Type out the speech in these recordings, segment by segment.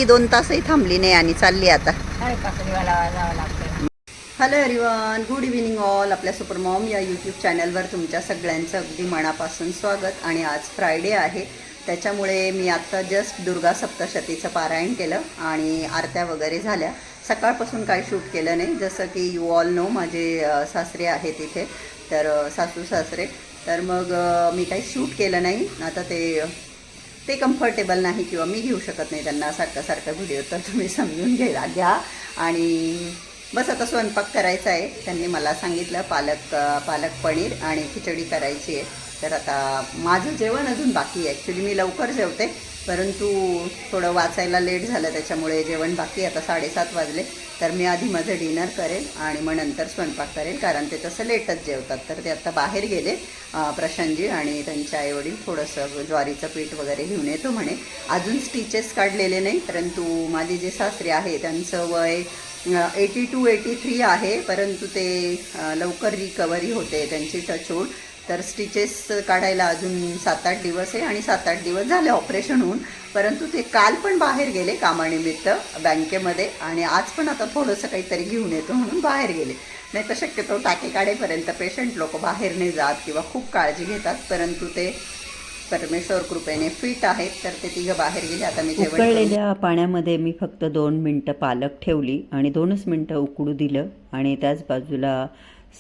2 तासही थांबली नाही आणि चालली आता. Hello everyone, good evening all. आपल्या सुपर मॉम या यूट्यूब चॅनलवर तुमच्या सगळ्यांचं अगदी मनापासून स्वागत. आणि आज फ्रायडे आहे, त्याच्यामुळे मी आत्ता जस्ट दुर्गा सप्तशतीचं पारायण केलं आणि आरत्या वगैरे झाल्या. सकाळपासून काही शूट केलं नाही, जसं की यू ऑल नो माझे सासरे आहेत इथे, तर सासू सासरे, तर मग मी काही शूट केलं नाही. आता ते कम्फर्टेबल नाही किंवा मी घेऊ शकत नाही त्यांना सारखं व्हिडिओ, तर तुम्ही समजून घ्या. आणि बस आता स्वयंपाक करायचा आहे. त्यांनी मला सांगितलं पालक पनीर आणि खिचडी करायची आहे. तर आता माझं जेवण अजून बाकी आहे. ॲक्च्युली मी लवकर जेवते, परंतु थोडं वाचायला लेट झालं, त्याच्यामुळे जेवण बाकी. आता 7:30 वाजले, तर मी आधी माझं डिनर करेल आणि मग नंतर स्वयंपाक करेल, कारण ते तसं लेटच जेवतात. तर ते आता बाहेर गेले प्रशांतजी, आणि त्यांच्या आईवडील थोडंसं ज्वारीचं पीठ वगैरे घेऊन येतो म्हणे. अजून स्टिचेस काढलेले नाही, परंतु माझे जे सासरे आहे त्यांचं वय 82-83 आहे, परंतु ते लवकर रिकव्हरी होते त्यांची, टचवूड. तर स्टिचेस काढायला अजून 7-8 दिवस आहे, आणि 7-8 दिवस झाले ऑपरेशन होऊन. परंतु ते काल पण बाहेर गेले कामानिमित्त बँकेमध्ये, आणि आज पण आता थोडंसं काहीतरी घेऊन येतो म्हणून बाहेर गेले. नाही तर शक्यतो टाके काढेपर्यंत पेशंट लोक बाहेर नाही जात किंवा खूप काळजी घेतात, परंतु ते परमेश्वर कृपेने फिट आहेत, तर ते तिघं बाहेर गेले. आता मी जेवण उकळलेल्या पाण्यामध्ये मी फक्त 2 मिनटं पालक ठेवली आणि 2च मिनटं उकळू दिलं. आणि त्याच बाजूला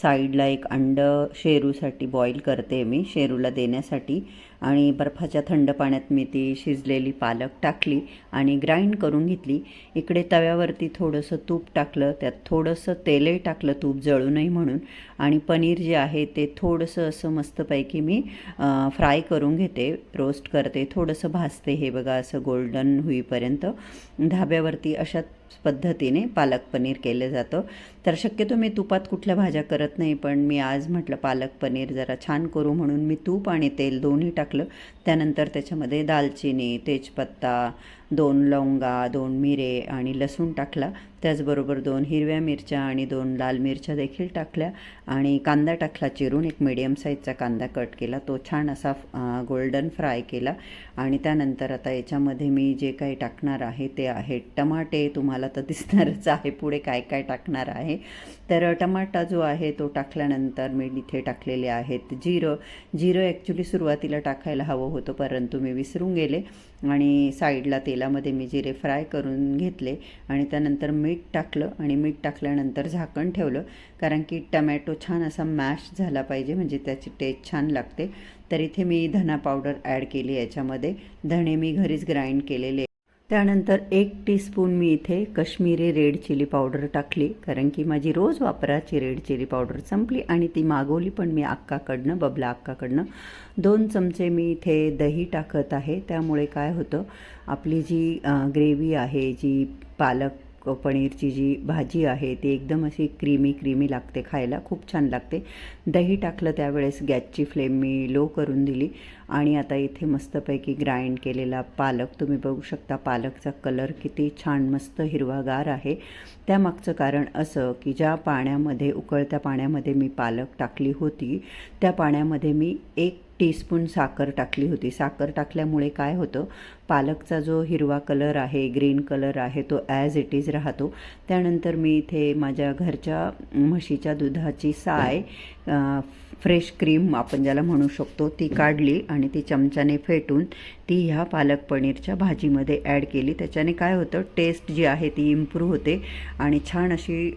साईडला एक अंडं शेरूसाठी बॉईल करते मी, शेरूला देण्यासाठी. आणि बर्फाच्या थंड पाण्यात मी ती शिजलेली पालक टाकली आणि ग्राइंड करून घेतली. इकडे तव्यावरती थोडंसं तूप टाकलं, त्यात थोडंसं तेलही टाकलं, तूप जळू नये म्हणून. आणि पनीर जे आहे ते थोडंसं असं मस्तपैकी मी फ्राय करून घेते, रोस्ट करते, थोडंसं भाजते. हे बघा, असं गोल्डन होईपर्यंत धाब्यावरती अशाच पद्धतीने पालक पनीर केलं जातं. तर शक्यतो मी तुपात कुठल्या भाज्या करत नाही, पण मी आज म्हटलं पालक पनीर जरा छान करू म्हणून मी तूप आणि तेल दोन्ही टाकलं. त्यानंतर त्याच्यामध्ये दालचिनी, तेजपत्ता, 2 लवंगा, 2 मिरे आणि लसूण टाकला. त्याचबरोबर 2 हिरव्या मिरच्या आणि 2 लाल मिरच्या देखील टाकल्या. आणि कांदा टाकला चिरून, एक मीडियम साईजचा कांदा कट केला, तो छान असा गोल्डन फ्राय केला. आणि त्यानंतर आता याच्यामध्ये मी जे काही टाकणार आहे ते आहे टमाटे. तुम्हाला तर दिसणारच आहे पुढे काय काय टाकणार आहे. तर टमाटा जो आहे तो टाकल्यानंतर मी इथे टाकलेले आहेत जिरं ॲक्च्युली सुरुवातीला टाकायला हवं होतं, परंतु मी विसरून गेले. आणि साईडला तेलामध्ये मी जिरे फ्राय करून घेतले. आणि त्यानंतर मीठ टाकलं, आणि मीठ टाकल्यानंतर झाकण ठेवलं, कारण की टमॅटो छान असा मॅश झाला पाहिजे, म्हणजे त्याची टेस्ट छान लागते. तर इथे मी धना पावडर ॲड केली याच्यामध्ये. धणे मी घरीच ग्राइंड केलेले. त्यानंतर 1 टीस्पून मी इथे कश्मीरी रेड चिली पावडर टाकली, कारण की माझी रोज वापराची रेड चिली पावडर संपली आणि ती मागवली पण मी अक्काकडनं, बबला अक्काकडनं. 2 चमचे मी इथे दही टाकत आहे. त्यामुळे काय होतं, आपली जी ग्रेव्ही आहे, जी पालक पनीरची जी भाजी आहे ती एकदम अशी क्रीमी लागते, खायला खूप छान लागते. दही टाकलं त्यावेळेस गॅसची फ्लेम मी लो करून दिली. आणि आता इथे मस्तपैकी ग्राइंड केलेला पालक तुम्ही बघू शकता. पालकचा कलर किती छान मस्त हिरवागार आहे. त्यामागचं कारण असं की ज्या पाण्यामध्ये, उकळत्या पाण्यामध्ये मी पालक टाकली होती, त्या पाण्यामध्ये मी 1 टीस्पून साखर टाकली होती. साखर टाकल्यामुळे काय होतं, पालकचा जो हिरवा कलर आहे, ग्रीन कलर आहे, तो ॲज इट इज राहतो. त्यानंतर मी इथे माझ्या घरच्या म्हशीच्या दुधाची साय, फ्रेश क्रीम आपण ज्याला म्हणू शकतो, ती काढली आणि ती चमच्याने फेटून ती ह्या पालक पनीरच्या भाजीमध्ये ॲड केली. त्याच्याने काय होतं, टेस्ट जी आहे ती इम्प्रूव्ह होते. आणि छान अशी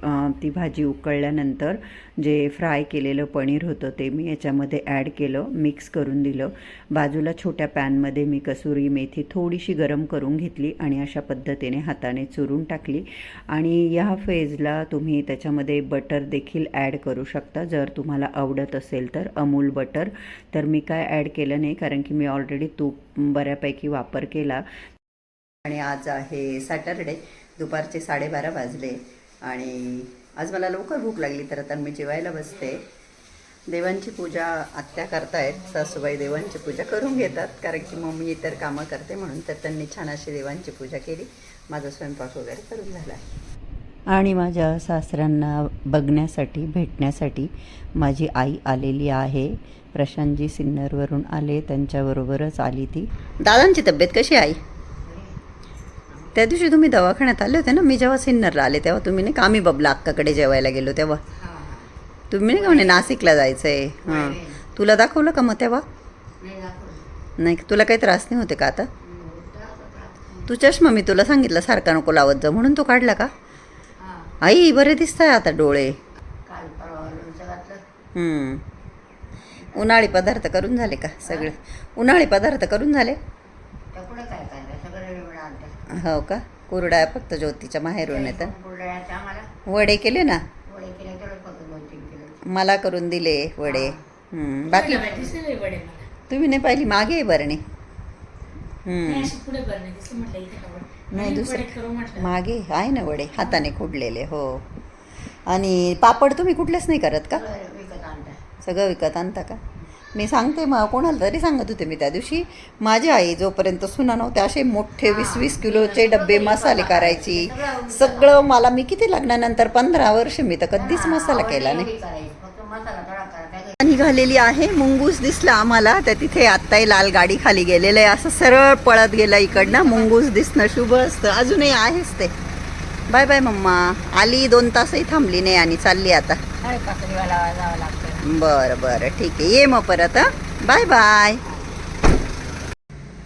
ती भाजी उकळल्यानंतर जे फ्राय केलेलं पनीर होतं ते मी याच्यामध्ये ॲड केलं, मिक्स करून दिलं. बाजूला छोट्या पॅनमध्ये मी कसुरी मेथी थोडीशी गरम करून घेतली आणि अशा पद्धतीने हाताने चुरून टाकली. आणि या फेजला तुम्ही त्याच्यामध्ये बटर देखील ॲड करू शकता, जर तुम्हाला आवडत असेल तर, अमूल बटर. तर मी काय ॲड केलं नाही, कारण की मी ऑलरेडी तूप बऱ्यापैकी वापर केला. आणि आज आहे सॅटरडे, दुपारचे 12:30 वाजले, आणि आज मला लवकर भूक लागली, तर आता मी जेवायला बसते. देवांची पूजा आत्या करतायत, सासूबाई देवांची पूजा करून घेतात, कारण की मम्मी इतर कामं करते म्हणून. तर त्यांनी छान अशी देवांची पूजा केली. माझा स्वयंपाक वगैरे करून झाला. आणि माझ्या सासऱ्यांना बघण्यासाठी भेटण्यासाठी माझी आई आलेली आहे. प्रशांतजी सिन्नरवरून आले, त्यांच्याबरोबरच आली ती. दादांची तब्येत कशी आहे? त्या दिवशी तुम्ही दवाखान्यात आले होते ना, मी जेव्हा सिन्नरला आले तेव्हा तुम्ही नाही का, आम्ही बबला अक्काकडे जेवायला गेलो तेव्हा तुम्ही नाही का म्हणे नाशिकला जायचं आहे. हां, तुला दाखवलं का मग तेव्हा? नाही, तुला काही त्रास नाही होते का आता? तू चष्मा मी तुला सांगितलं सारखा नको लावत जा म्हणून तू काढला का? आई बरे दिसताय आता डोळे. उन्हाळी पदार्थ करून झाले का सगळे? उन्हाळी पदार्थ करून झाले? हो का? कुरड्या फक्त ज्योतीच्या माहेरून येतात. वडे केले ना, मला करून दिले वडे. बाकी तुम्ही नाही पाहिली, मागे आहे बरणी. नाही दुसरं मागे आहे ना वडे हाताने खुडलेले. हो, आणि पापड तुम्ही कुठलेच नाही करत का? सगळं विकत आणता का? मी सांगते मग कोणाला तरी सांगत होते मी त्या दिवशी, माझी आई जोपर्यंत सुना नव्हते असे मोठे 20-20 किलोचे डब्बे मसाले करायची. सगळं मला, मी किती लग्नानंतर 15 वर्ष मी तर कधीच मसाला केला नाही. निघालेली आहे, मुंगूस दिसला आम्हाला त्या तिथे. आत्ताही लाल गाडी खाली गेलेलं आहे, असं सरळ पळत गेला इकडनं. मुंगूस दिसणं शुभ असतं. अजूनही आहेच ते. बाय बाय मम्मा. आली 2 तासही थांबली नाही आणि चालली आता. बरं बरं ठीक आहे, ये मग परत. Bye bye.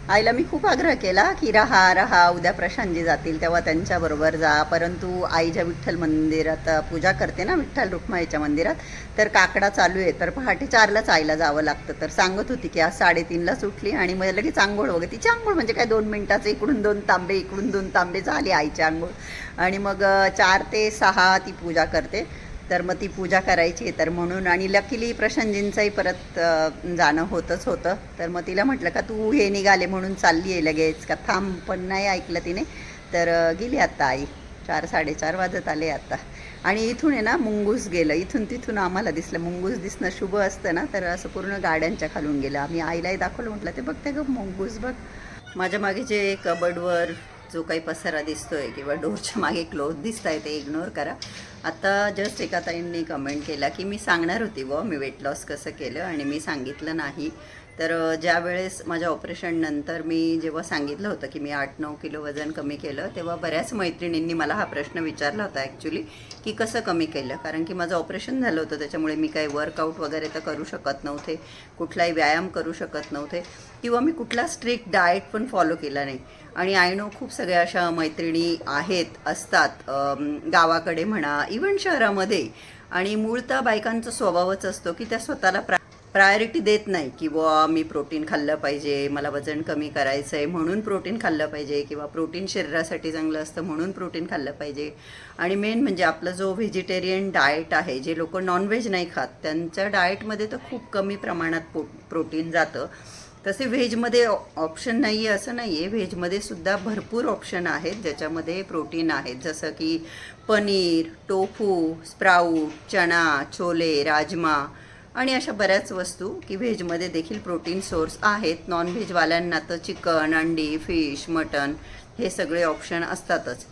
आईला मी खूप आग्रह केला की राहा उद्या प्रशांतजी जातील तेव्हा त्यांच्याबरोबर जा, परंतु आई ज्या विठ्ठल मंदिरात पूजा करते ना, विठ्ठल रुक्माईच्या मंदिरात, तर काकडा चालू आहे, तर पहाटे 4लाच आईला जावं लागतं. तर सांगत होती की आज 3:30लाच उठली आणि मग लगेच आंघोळ वगैरे. तिची आंघोळ म्हणजे काय 2 मिनिटाचं, इकडून 2 तांबे इकडून 2 तांबे, झाली आईची आंघोळ. आणि मग 4 ते 6 ती पूजा करते. तर मग ती पूजा करायची तर म्हणून. आणि लकीली प्रशांतजींचंही परत जाणं होतंच होतं. तर मग तिला म्हटलं का तू हे निघाले म्हणून चालली आहे लगेच का, थांब. पण नाही ऐकलं तिने. तर गेली आत्ता आई. 4-4:30 वाजत आले आता. आणि इथून आहे ना मुंगूस गेलं, इथून तिथून आम्हाला दिसलं. मुंगूस दिसणं शुभ असतं ना, तर असं पूर्ण गाड्यांच्या खालून गेलं. आम्ही आईलाही दाखवलं, म्हटलं ते बघते गं मुंगूस बघ. माझ्या मागे जे कबडवर जो काही पसारा दिसतोय किंवा डोरच्या मागे क्लोथ दिसत आहे ते इग्नोर करा. आता जस्ट एका ताईंनी कमेंट केला की मी सांगणार होती मी वेट लॉस कसं केलं आणि मी सांगितलं नाही. तर ज्या वेळेस माझ्या ऑपरेशन नंतर मी जेव्हा सांगितलं होतं की मी 8-9 किलो वजन कमी केलं, तेव्हा बऱ्याच मैत्रिणींनी मला हा प्रश्न विचारला होता ॲक्च्युली की कसं कमी केलं. कारण की माझं ऑपरेशन झालं होतं, त्याच्यामुळे मी काही वर्कआउट वगैरे तर करू शकत नव्हते, कुठलाही व्यायाम करू शकत नव्हते, किंवा मी कुठला स्ट्रिक्ट डाएट पण फॉलो केला नाही. आणि आय नो खूप सगळ्या अशा मैत्रिणी असतात गावाकडे म्हणा, इव्हन शहरामध्ये. आणि मूळतः बायकांचा स्वभावच असतो की त्या स्वतःला प्रायोरिटी देत नाही की मी प्रोटीन खाल्लं पाहिजे, मला वजन कमी करायचं आहे म्हणून प्रोटीन खाल्लं पाहिजे, किंवा प्रोटीन शरीरासाठी चांगलं असतं म्हणून प्रोटीन खाल्लं पाहिजे. आणि मेन म्हणजे आपला जो व्हेजिटेरियन डाएट आहे, जे लोक नॉनव्हेज नाही खात त्यांच्या डाएटमध्ये तर खूप कमी प्रमाणात प्रोटीन जातं. तसे व्हेजमध्ये ऑप्शन नाही आहे असं नाही आहे, व्हेजमध्ये सुद्धा भरपूर ऑप्शन आहेत ज्याच्यामध्ये प्रोटीन आहेत, जसं की पनीर, टोफू, स्प्राऊट, चणा, छोले, राजमा आणि अशा बऱ्याच वस्तू की व्हेजमध्ये देखील प्रोटीन सोर्स आहेत. नॉनव्हेजवाल्यांना तर चिकन, अंडी, फिश, मटन हे सगळे ऑप्शन असतातच.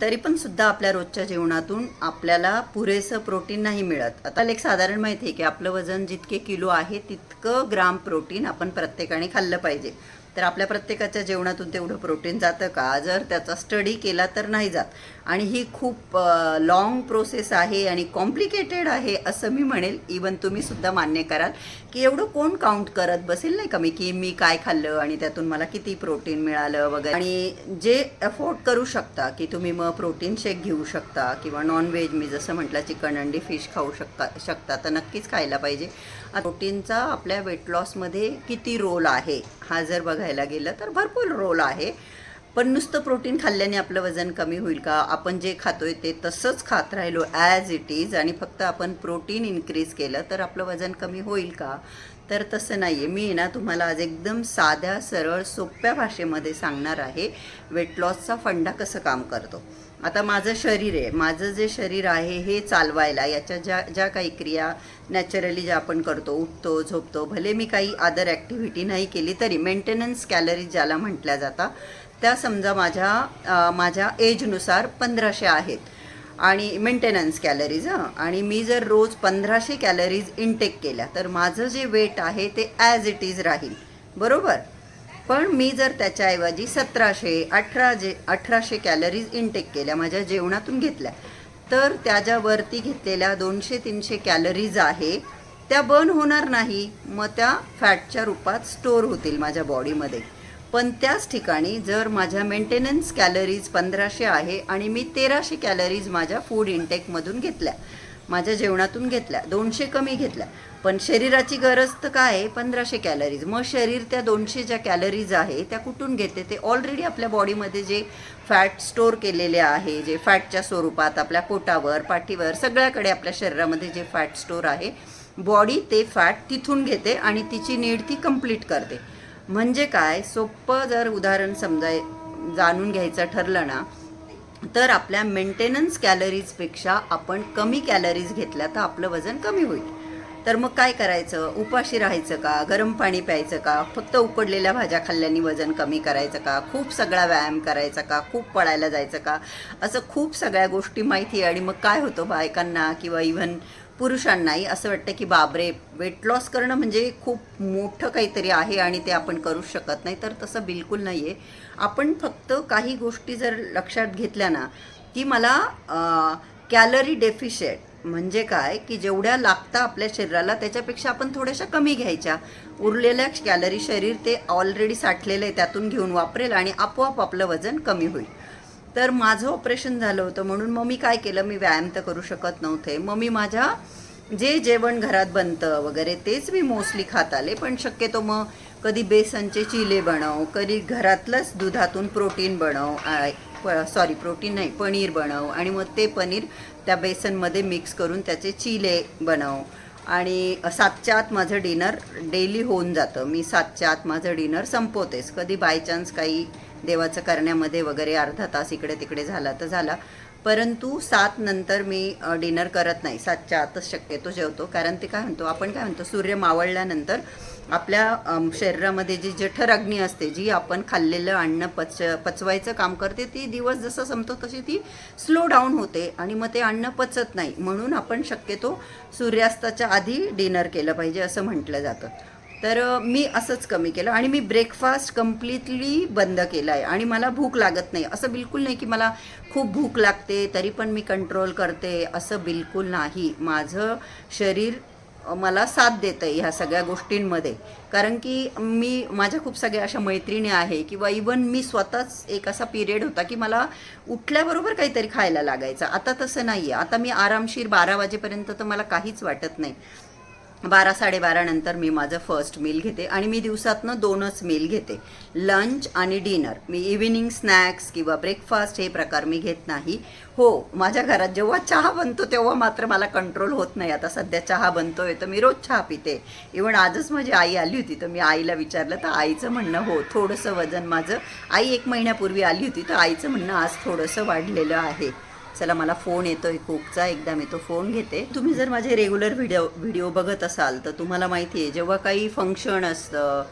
तरी पण सुद्धा आपल्या रोजच्या जेवणातून आपल्याला पुरेसं प्रोटीन नाही मिळत. आता एक साधारण माहिती आहे की आपलं वजन जितके किलो आहे तितकं ग्राम प्रोटीन आपण प्रत्येकाने खाल्लं पाहिजे. तर आपल्या प्रत्येकाच्या जेवणातून तेवढं प्रोटीन जातं का? जर त्याचा स्टडी केला तर नाही जात. आणि ही खूप लॉंग प्रोसेस आहे आणि कॉम्प्लिकेटेड आहे असं मी म्हणेल. इवन तुम्ही सुद्धा मान्य कराल की एवढं कोण काउंट करत बसेल नाही का मी काय खाल्लं आणि त्यातून मला किती प्रोटीन मिळालं वगैरे. आणि जे अफोर्ड करू शकता की तुम्ही मग प्रोटीन शेक घेऊ शकता, किंवा नॉनव्हेज मी जसं म्हटलं चिकन, अंडी, फिश खाऊ शकता तर नक्कीच खायला पाहिजे. प्रोटीनचा आपल्या वेट लॉसमध्ये किती रोल आहे हा जर बघायला गेलं तर भरपूर रोल आहे. पण नुसतं प्रोटीन खाल्ल्याने आपलं वजन कमी होईल का? आपण जे खातोय ते तसंच खात राहिलो ॲज इट इज आणि फक्त आपण प्रोटीन इन्क्रीज केलं तर आपलं वजन कमी होईल का? तर तसं नाही आहे. मी ना तुम्हाला आज एकदम साध्या सरळ सोप्या भाषेमध्ये सांगणार आहे वेट लॉसचा फंडा कसं काम करतो. आता माझं शरीर आहे, माझं जे शरीर आहे हे चालवायला याच्या ज्या काही क्रिया नॅचरली ज्या आपण करतो, उठतो झोपतो, भले मी काही अदर ॲक्टिव्हिटी नाही केली तरी मेंटेनन्स कॅलरीज ज्याला म्हटल्या जातात त्या समजा माझ्या एजनुसार 1500 आहेत. आणि मेंटेनन्स कॅलरीज आणि मी जर रोज 1500 कॅलरीज इनटेक केल्या तर माझं जे वेट आहे ते ॲज इट इज राहील, बरोबर. पण मी जर त्याच्याऐवजी 1800 कॅलरीज इनटेक केल्या, माझ्या जेवणातून घेतल्या, तर त्याच्यावरती घेतलेल्या 200-300 कॅलरीज आहे त्या बर्न होणार नाही, मग त्या फॅटच्या रूपात स्टोअर होतील माझ्या बॉडीमध्ये. पण त्याच ठिकाणी जर माझ्या मेंटेनन्स कॅलरीज 1500 आहे आणि मी 1300 कॅलरीज माझ्या फूड इनटेकमधून घेतल्या, माझ्या जेवणातून घेतल्या, 200 कमी घेतल्या, पण शरीराची गरज तर काय आहे 1500 कॅलरीज. मग शरीर त्या 200 ज्या कॅलरीज आहे त्या कुठून घेते? ते ऑलरेडी आपल्या बॉडीमध्ये जे फॅट स्टोअर केलेले आहे, जे फॅटच्या स्वरूपात आपल्या पोटावर, पाठीवर, सगळ्याकडे आपल्या शरीरामध्ये जे फॅट स्टोअर आहे, बॉडी ते फॅट तिथून घेते आणि तिची नीड ती कंप्लीट करते. म्हणजे काय, सोपं जर उदाहरण जाणून घ्यायचं ठरलं ना, तर आपल्या मेंटेनन्स कॅलरीजपेक्षा आपण कमी कॅलरीज घेतल्या तर आपलं वजन कमी होईल. तर मग काय करायचं? उपाशी राहायचं का? गरम पाणी प्यायचं का? फक्त उकडलेल्या भाज्या खाल्ल्याने वजन कमी करायचं का? खूप सगळा व्यायाम करायचा का? खूप पळायला जायचं का? असं खूप सगळ्या गोष्टी माहिती आहे. आणि मग काय होतं, बायकांना किंवा इव्हन पुरुषांनाही असं वाटतं की बापरे, वेट लॉस करणं म्हणजे खूप मोठं काहीतरी आहे आणि ते आपण करू शकत नाही. तर तसं बिलकुल नाही आहे. आपण फक्त काही गोष्टी जर लक्षात घेतल्या ना, की मला कॅलरी डेफिशिएट म्हणजे काय, की जेवढ्या लागतं आपल्या शरीराला त्याच्यापेक्षा आपण थोड्याशा कमी घ्यायच्या. उरलेल्या कॅलरी शरीर ते ऑलरेडी साठलेलं आहे त्यातून घेऊन वापरेल आणि आपोआप आपलं वजन कमी होईल. तर माझं ऑपरेशन झालं होतं म्हणून मग मी काय केलं, मी व्यायाम तर करू शकत नव्हते, मग मी माझ्या जे जेवण घरात बनतं वगैरे तेच मी मोस्टली खात आले. पण शक्यतो मग कधी बेसनचे चिले बनव, कधी घरातलंच दुधातून प्रोटीन बनव, प्रोटीन नाही, पनीर बनव आणि मग ते पनीर त्या बेसनमध्ये मिक्स करून त्याचे चिले बनव. आणि 7च्या आत माझं डिनर डेली होऊन जातं. मी 7च्या आत माझं डिनर संपवतेच. कधी बाय चान्स काही देवाचं करण्यामध्ये वगैरे अर्धा तास इकडे तिकडे झाला तर झाला, परंतु 7 नंतर मी डिनर करत नाही. 7च्या आतच शक्यतो जेवतो. कारण ते काय म्हणतो, आपण काय म्हणतो, सूर्य मावळल्यानंतर आपल्या शरीरामध्ये जी जठराग्नी असते, जी आपण खाल्लेलं अन्न पचवायचं काम करते, ती दिवस जसं संपतो तशी ती स्लो डाऊन होते आणि मग ते अन्न पचत नाही. म्हणून आपण शक्यतो सूर्यास्ताच्या आधी डिनर केलं पाहिजे असं म्हटलं जातं. तर मी असंच कमी केलं आणि मी ब्रेकफास्ट कम्प्लिटली बंद केला आहे. आणि मला भूक लागत नाही असं बिलकुल नाही की मला खूप भूक लागते तरी पण मी कंट्रोल करते, असं बिलकुल नाही. माझं शरीर मला साथ देतं ह्या सगळ्या गोष्टींमध्ये. कारण की माझ्या खूप सगळ्या अशा मैत्रिणी आहे किंवा इवन मी स्वतःच एक असा पिरियड होता की मला उठल्याबरोबर काहीतरी खायला लागायचं. आता तसं नाही आहे. आता मी आरामशीर 12 वाजेपर्यंत तर मला काहीच वाटत नाही. 12-12:30 नंतर मी माझं फर्स्ट मील घेते आणि मी दिवसातनं 2च मील घेते, लंच आणि डिनर. मी इव्हिनिंग स्नॅक्स किंवा ब्रेकफास्ट हे प्रकार मी घेत नाही. हो, माझ्या घरात जेव्हा चहा बनतो तेव्हा मात्र मला कंट्रोल होत नाही. आता सध्या चहा बनतोय तर मी रोज चहा पिते. इव्हन आजच माझी आई आली होती तर मी आईला विचारलं तर आईचं म्हणणं, हो थोडंसं वजन माझं, आई 1 महिन्यापूर्वी आली होती तर आईचं म्हणणं आज थोडंसं वाढलेलं आहे. चला, मला फोन येतोय कुकचा, एकदा मी तो फोन घेते. तुम्ही जर माझे रेग्युलर व्हिडिओ बघत असाल तर तुम्हाला माहिती आहे, जेव्हा काही फंक्शन असतं,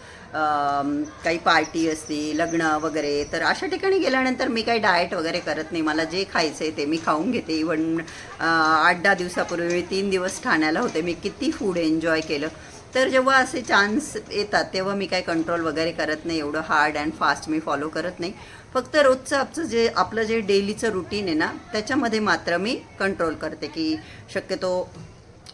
काही पार्टी असते, लग्न वगैरे, तर अशा ठिकाणी गेल्यानंतर मी काही डाएट वगैरे करत नाही. मला जे खायचं आहे ते मी खाऊन घेते. इव्हन 8-10 दिवसापूर्वी मी 3 दिवस ठाण्याला होते, मी किती फूड एन्जॉय केलं. तर जेव्हा असे चान्स येतात तेव्हा मी काही कंट्रोल वगैरे करत नाही, एवढं hard and fast me follow करत नाही. फक्त रोजचं आपलं जे डेलीचं रुटीन आहे ना, त्याच्यामध्ये मात्र मी कंट्रोल करते. की शक्यतो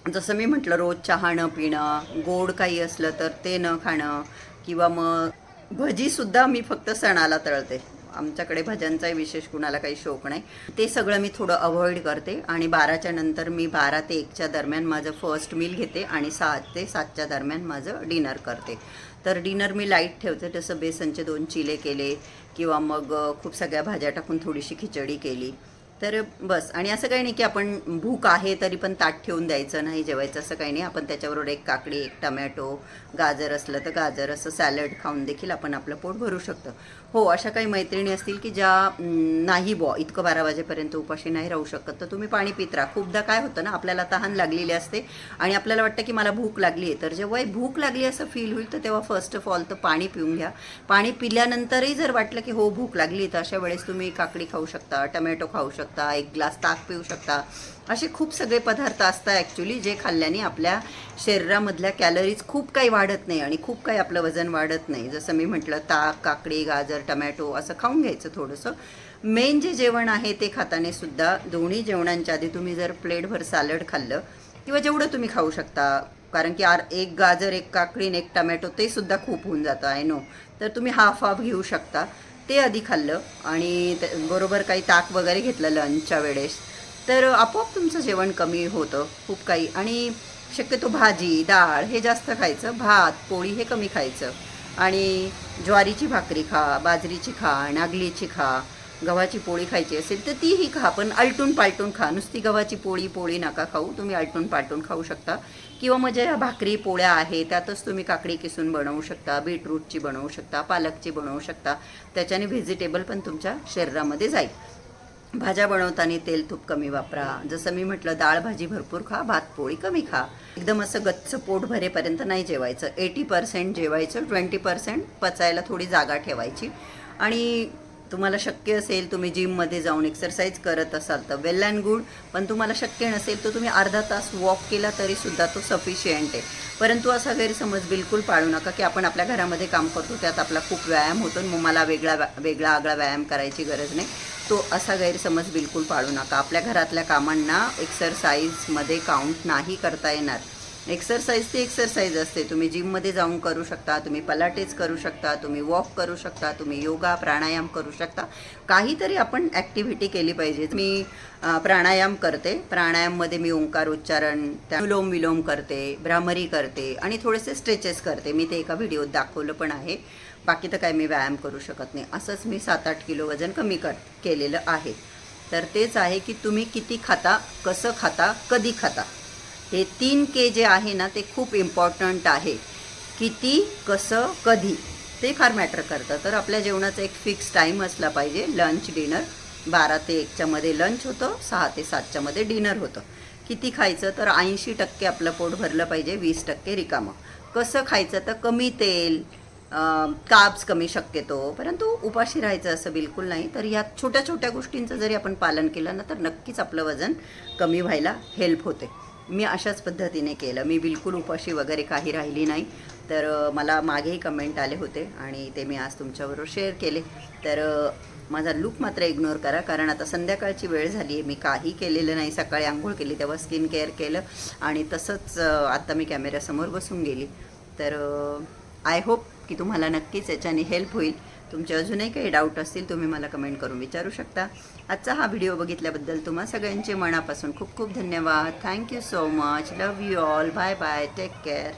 जसं मी म्हटलं, रोज चहा न पिणं, गोड काही असलं तर ते न खाणं, किंवा मग भजीसुद्धा मी फक्त सणाला तळते. आमच्याकडे भज्यांचाही विशेष कुणाला काही शौक नाही. ते सगळं मी थोडं अवॉइड करते. आणि 12च्या नंतर मी 12 ते 1च्या दरम्यान माझं फर्स्ट मील घेते आणि 6 ते 7च्या दरम्यान माझं डिनर करते. तर डिनर मी लाईट ठेवते. तसं बेसनचे 2 चिले केले किंवा मग खूप सगळ्या भाज्या टाकून थोडीशी खिचडी केली तर बस. आणि असं काही नाही की आपण भूक आहे तरी पण ताट ठेवून द्यायचं नाही जेवायचं, असं काही नाही. आपण त्याच्याबरोबर 1 काकडी, 1 टमॅटो, गाजर असलं तर गाजर, असं सॅलड खाऊन देखील आपण आपलं पोट भरू शकतो. हो, अशा काही मैत्रिणी असतील की ज्या नाही इतकं 12 वाजेपर्यंत उपाशी नाही राहू शकत, तर तुम्ही पाणी पित राहा. खूपदा काय होतं ना, आपल्याला तहान लागलेली असते आणि आपल्याला वाटतं की मला भूक लागली आहे. तर जेव्हा भूक लागली असं फील होईल तर तेव्हा फर्स्ट ऑफ ऑल तर पाणी पिऊन घ्या. पाणी पिल्यानंतरही जर वाटलं की हो भूक लागली तर अशा वेळेस तुम्ही काकडी खाऊ शकता, टमॅटो खाऊ शकता, शकता, 1 ग्लास ताक पिऊ शकता. असे खूप सगळे पदार्थ असतात ॲक्च्युली जे खाल्ल्याने आपल्या शरीरामधल्या कॅलरीज खूप काही वाढत नाही आणि खूप काही आपलं वजन वाढत नाही. जसं मी म्हटलं ताक, काकडी, गाजर, टमॅटो असं खाऊन घ्यायचं थोडंसं. मेन जे जेवण आहे ते खाताना सुद्धा दोन्ही जेवणांच्या आधी तुम्ही जर प्लेटभर सॅलड खाल्लं किंवा जेवढं तुम्ही खाऊ शकता, कारण की 1 गाजर, 1 काकडी आणि 1 टमॅटो ते सुद्धा खूप होऊन जातं आय नो. तर तुम्ही हाफ घेऊ शकता. ते आधी खाल्लं आणि बरोबर काही ताक वगैरे घेतलं लंचच्या वेळेस, तर आपोआप तुमचं जेवण कमी होतं खूप काही. आणि शक्यतो भाजी, डाळ हे जास्त खायचं, भात, पोळी हे कमी खायचं. आणि ज्वारीची भाकरी खा, बाजरीची खा, नागलीची खा, गव्हाची पोळी खायची असेल तर तीही खा, पण आलटून पालटून खा. नुसती गव्हाची पोळी नका खाऊ, तुम्ही आलटून पालटून खाऊ शकता. किंवा मग ज्या भाकरी पोळ्या आहे त्यातच तुम्ही काकडी किसून बनवू शकता, बीटरूटची बनवू शकता, पालकची बनवू शकता. त्याच्याने व्हेजिटेबल पण तुमच्या शरीरामध्ये जाईल. भाज्या बनवताना तेल तूप कमी वापरा. जसं मी म्हटलं, डाळ भाजी भरपूर खा, भात पोळी कमी खा. एकदम असं गच्च पोट भरेपर्यंत नाही जेवायचं. 80% जेवायचं, 20% पचायला थोडी जागा ठेवायची. आणि तुम्हाला शक्य असेल, तुम्ही जिममध्ये जाऊन एक्सरसाइज करत असाल तर वेल अँड गुड, पण तुम्हाला शक्य नसेल तर तुम्ही अर्धा तास वॉक केला तरीसुद्धा तो सफिशियंट आहे. परंतु असा गैरसमज बिलकुल पाळू नका की आपण आपल्या घरामध्ये काम करतो त्यात आपला खूप व्यायाम होतो, मग मला वेगळा आगळा व्यायाम करायची गरज नाही. तो असा गैरसमज बिलकुल पाळू नका. आपल्या घरातल्या कामांना एक्सरसाइजमध्ये काउंट नाही करता येणार. एक्सरसाइज ती एक्सरसाइज असते. तुम्ही जिममध्ये जाऊन करू शकता, तुम्ही पलाटेज करू शकता, तुम्ही वॉक करू शकता, तुम्ही योगा प्राणायाम करू शकता. काहीतरी आपण ॲक्टिव्हिटी केली पाहिजे. मी प्राणायाम करते. प्राणायाममध्ये मी ओंकार उच्चारण, अनुलोम विलोम करते, भ्रामरी करते आणि थोडेसे स्ट्रेचेस करते. मी ते एका व्हिडिओत दाखवलं पण आहे. बाकी तर काय मी व्यायाम करू शकत नाही. असंच मी 7-8 किलो वजन कमी केलेलं आहे. तर तेच आहे की तुम्ही किती खाता, कसं खाता, कधी खाता, हे 3K जे आहे ना ते खूप इम्पॉर्टंट आहे. किती, कसं, कधी ते फार मॅटर करतं. तर आपल्या जेवणाचा एक फिक्स टाईम असला पाहिजे. लंच डिनर 12 ते 1च्या मध्ये लंच होतं, 6 ते 7च्या मध्ये डिनर होतं. किती खायचं तर 80% आपलं पोट भरलं पाहिजे, 20% रिकामं. कसं खायचं तर कमी तेल, कार्ब्स कमी शक्यतो, परंतु उपाशी राहायचं असं बिलकुल नाही. तर या छोट्या छोट्या गोष्टींचं जरी आपण पालन केलं ना तर नक्कीच आपलं वजन कमी व्हायला हेल्प होते. मी अशाच पद्धतीने केलं. मी बिलकुल उपाशी वगैरे काही राहिली नाही. तर मला मागेही कमेंट आले होते आणि ते मी आज तुमच्याबरोबर शेअर केले. तर माझा लूक मात्र इग्नोर करा, कारण आता संध्याकाळची वेळ झाली आहे. मी काही केलेलं नाही. सकाळी आंघोळ केली तेव्हा स्किन केअर केलं आणि तसंच आता मी कॅमेऱ्यासमोर बसून गेली. तर आय होप की तुम्हाला नक्कीच याच्याने हेल्प होईल. तुमचे अजूनही काही डाऊट असतील तुम्ही मला कमेंट करून विचारू शकता. आजचा हा व्हिडिओ बघितल्याबद्दल तुम्हा सगळ्यांचे मनापासून खूप खूप धन्यवाद. Thank you so much. Love you all. Bye bye. Take care.